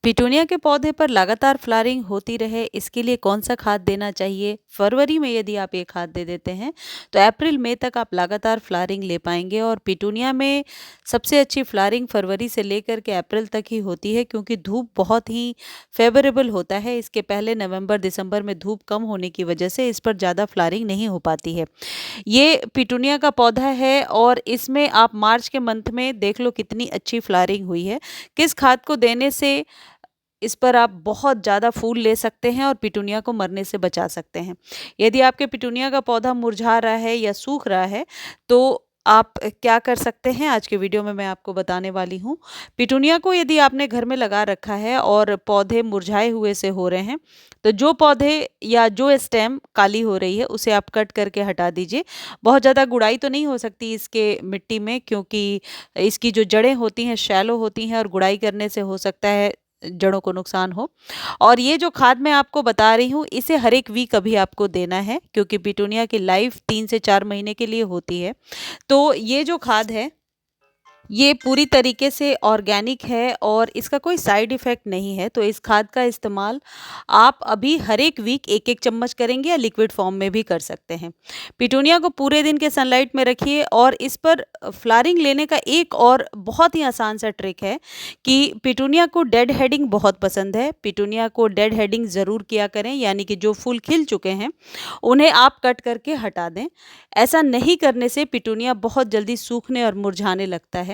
Petunia के पौधे पर लगातार फ्लावरिंग होती रहे इसके लिए कौन सा खाद देना चाहिए? फरवरी में यदि आप ये खाद दे देते हैं तो अप्रैल मई तक आप लगातार फ्लावरिंग ले पाएंगे। और पिटूनिया में सबसे अच्छी फ्लावरिंग फरवरी से लेकर के अप्रैल तक ही होती है, क्योंकि धूप बहुत ही फेवरेबल होता है। इसके पहले नवंबर दिसंबर में धूप कम होने की वजह से इस पर ज़्यादा फ्लावरिंग नहीं हो पाती है। ये पिटूनिया का पौधा है और इसमें आप मार्च के मंथ में देख लो कितनी अच्छी फ्लावरिंग हुई है। किस खाद को देने से इस पर आप बहुत ज़्यादा फूल ले सकते हैं और पिटूनिया को मरने से बचा सकते हैं। यदि आपके पिटूनिया का पौधा मुरझा रहा है या सूख रहा है तो आप क्या कर सकते हैं, आज के वीडियो में मैं आपको बताने वाली हूँ। पिटूनिया को यदि आपने घर में लगा रखा है और पौधे मुरझाए हुए से हो रहे हैं तो जो पौधे या जो स्टेम काली हो रही है उसे आप कट करके हटा दीजिए। बहुत ज़्यादा गुड़ाई तो नहीं हो सकती इसके मिट्टी में, क्योंकि इसकी जो जड़ें होती हैं शैलो होती हैं और गुड़ाई करने से हो सकता है जड़ों को नुकसान हो। और ये जो खाद मैं आपको बता रही हूँ इसे हर एक वीक अभी आपको देना है, क्योंकि पिटूनिया की लाइफ 3 से 4 महीने के लिए होती है। तो ये जो खाद है ये पूरी तरीके से ऑर्गेनिक है और इसका कोई साइड इफ़ेक्ट नहीं है। तो इस खाद का इस्तेमाल आप अभी हर एक वीक 1-1 चम्मच करेंगे या लिक्विड फॉर्म में भी कर सकते हैं। पिटूनिया को पूरे दिन के सनलाइट में रखिए। और इस पर फ्लावरिंग लेने का एक और बहुत ही आसान सा ट्रिक है कि पिटूनिया को डेड हेडिंग बहुत पसंद है। पिटूनिया को डेड हेडिंग ज़रूर किया करें, यानी कि जो फूल खिल चुके हैं उन्हें आप कट करके हटा दें। ऐसा नहीं करने से पिटूनिया बहुत जल्दी सूखने और मुरझाने लगता है।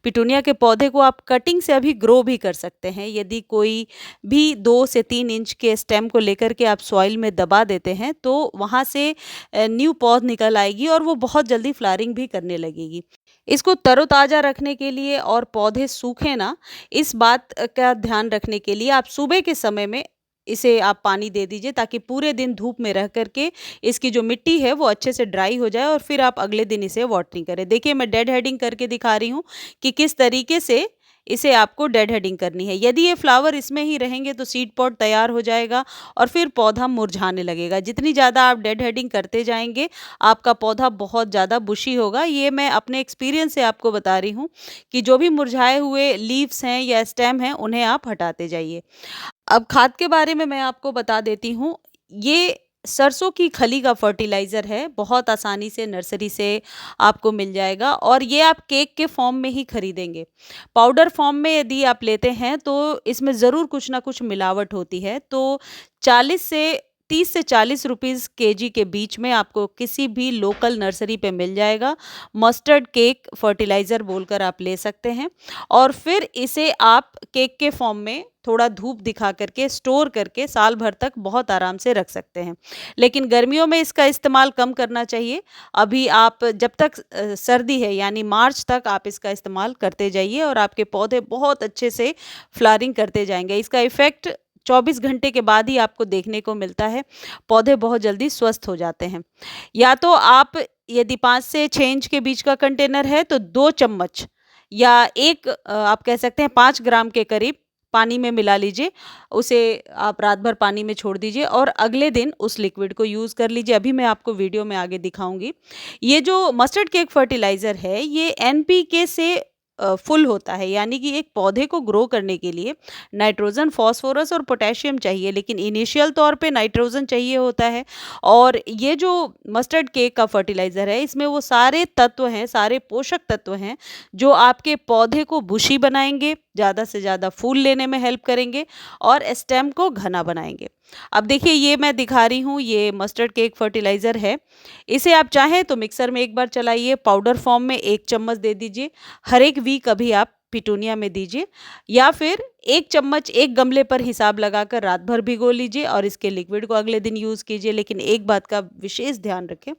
पिटूनिया के पौधे को आप कटिंग से अभी ग्रो भी कर सकते हैं। यदि कोई भी 2 से 3 इंच के स्टेम को लेकर के आप सॉइल में दबा देते हैं तो वहाँ से न्यू पौध निकल आएगी और वो बहुत जल्दी फ्लावरिंग भी करने लगेगी। इसको तरोताज़ा रखने के लिए और पौधे सूखे ना, इस बात का ध्यान रखने के लिए आप सुबह के समय में इसे आप पानी दे दीजिए, ताकि पूरे दिन धूप में रह करके इसकी जो मिट्टी है वो अच्छे से ड्राई हो जाए और फिर आप अगले दिन इसे वाटरिंग करें। देखिए मैं डेड हेडिंग करके दिखा रही हूँ कि किस तरीके से इसे आपको डेड हेडिंग करनी है। यदि ये फ्लावर इसमें ही रहेंगे तो सीड पॉट तैयार हो जाएगा और फिर पौधा मुरझाने लगेगा। जितनी ज़्यादा आप डेड हेडिंग करते जाएंगे आपका पौधा बहुत ज़्यादा बुशी होगा। ये मैं अपने एक्सपीरियंस से आपको बता रही हूँ कि जो भी मुरझाए हुए लीव्स हैं या स्टेम हैं उन्हें आप हटाते जाइए। अब खाद के बारे में मैं आपको बता देती हूँ। ये सरसों की खली का फर्टिलाइज़र है, बहुत आसानी से नर्सरी से आपको मिल जाएगा और ये आप केक के फॉर्म में ही खरीदेंगे। पाउडर फॉर्म में यदि आप लेते हैं तो इसमें ज़रूर कुछ ना कुछ मिलावट होती है। तो 40 से 30 से 40 रुपीज़ केजी के बीच में आपको किसी भी लोकल नर्सरी पे मिल जाएगा। मस्टर्ड केक फर्टिलाइज़र बोलकर आप ले सकते हैं और फिर इसे आप केक के फॉर्म में थोड़ा धूप दिखा करके स्टोर करके साल भर तक बहुत आराम से रख सकते हैं। लेकिन गर्मियों में इसका इस्तेमाल कम करना चाहिए। अभी आप जब तक सर्दी है यानी मार्च तक आप इसका इस्तेमाल करते जाइए और आपके पौधे बहुत अच्छे से फ्लावरिंग करते जाएंगे। इसका इफ़ेक्ट 24 घंटे के बाद ही आपको देखने को मिलता है। पौधे बहुत जल्दी स्वस्थ हो जाते हैं। या तो आप यदि 5 से 6 इंच के बीच का कंटेनर है तो 2 चम्मच या एक आप कह सकते हैं 5 ग्राम के करीब पानी में मिला लीजिए। उसे आप रात भर पानी में छोड़ दीजिए और अगले दिन उस लिक्विड को यूज़ कर लीजिए। अभी मैं आपको वीडियो में आगे दिखाऊंगी। ये जो मस्टर्ड केक फर्टिलाइज़र है ये एनपीके से फुल होता है, यानी कि एक पौधे को ग्रो करने के लिए नाइट्रोजन, फास्फोरस और पोटेशियम चाहिए, लेकिन इनिशियल तौर पे नाइट्रोजन चाहिए होता है। और ये जो मस्टर्ड केक का फर्टिलाइज़र है इसमें वो सारे तत्व हैं, सारे पोषक तत्व हैं जो आपके पौधे को बुशी बनाएंगे, ज़्यादा से ज़्यादा फूल लेने में हेल्प करेंगे और स्टेम को घना बनाएंगे। अब देखिए ये मैं दिखा रही हूँ, ये मस्टर्ड केक फर्टिलाइज़र है। इसे आप चाहें तो मिक्सर में एक बार चलाइए, पाउडर फॉर्म में 1 चम्मच दे दीजिए। हर एक वीक अभी आप पिटूनिया में दीजिए, या फिर 1 चम्मच एक गमले पर हिसाब लगाकर रात भर भिगो लीजिए और इसके लिक्विड को अगले दिन यूज़ कीजिए। लेकिन एक बात का विशेष ध्यान रखें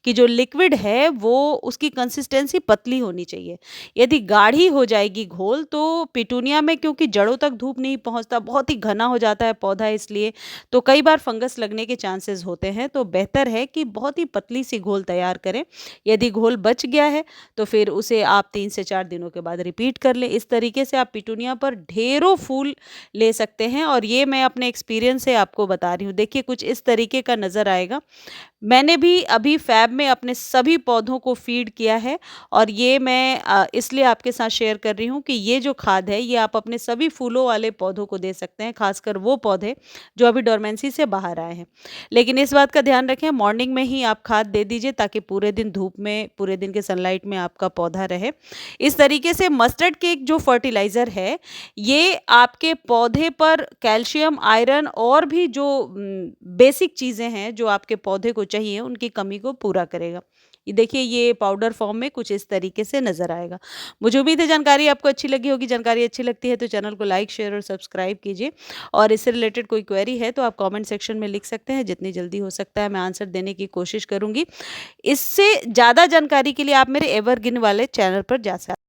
कि जो लिक्विड है वो उसकी कंसिस्टेंसी पतली होनी चाहिए। यदि गाढ़ी हो जाएगी घोल तो पिटूनिया में, क्योंकि जड़ों तक धूप नहीं पहुंचता, बहुत ही घना हो जाता है पौधा, इसलिए तो कई बार फंगस लगने के चांसेस होते हैं। तो बेहतर है कि बहुत ही पतली सी घोल तैयार करें। यदि घोल बच गया है तो फिर उसे आप 3 से 4 दिनों के बाद रिपीट कर लें। इस तरीके से आप पिटूनिया पर ढेरों फूल ले सकते हैं और ये मैं अपने एक्सपीरियंस से आपको बता रही हूँ। देखिए कुछ इस तरीके का नज़र आएगा। मैंने भी अभी फ़ैब में अपने सभी पौधों को फ़ीड किया है और ये मैं इसलिए आपके साथ शेयर कर रही हूँ कि ये जो खाद है ये आप अपने सभी फूलों वाले पौधों को दे सकते हैं, ख़ासकर वो पौधे जो अभी डोरमेंसी से बाहर आए हैं। लेकिन इस बात का ध्यान रखें, मॉर्निंग में ही आप खाद दे दीजिए ताकि पूरे दिन धूप में, पूरे दिन के सनलाइट में आपका पौधा रहे। इस तरीके से मस्टर्ड केक जो फर्टिलाइज़र है, ये आपके पौधे पर कैल्शियम, आयरन और भी जो बेसिक चीज़ें हैं जो आपके पौधे को चाहिए, उनकी कमी को पूरा करेगा। ये देखिए, ये पाउडर फॉर्म में कुछ इस तरीके से नज़र आएगा। मुझे उम्मीद है जानकारी आपको अच्छी लगी होगी। जानकारी अच्छी लगती है तो चैनल को लाइक, शेयर और सब्सक्राइब कीजिए और इससे रिलेटेड कोई क्वेरी है तो आप कमेंट सेक्शन में लिख सकते हैं। जितनी जल्दी हो सकता है मैं आंसर देने की कोशिश करूँगी। इससे ज़्यादा जानकारी के लिए आप मेरे एवरग्रीन वाले चैनल पर जा सकते हैं।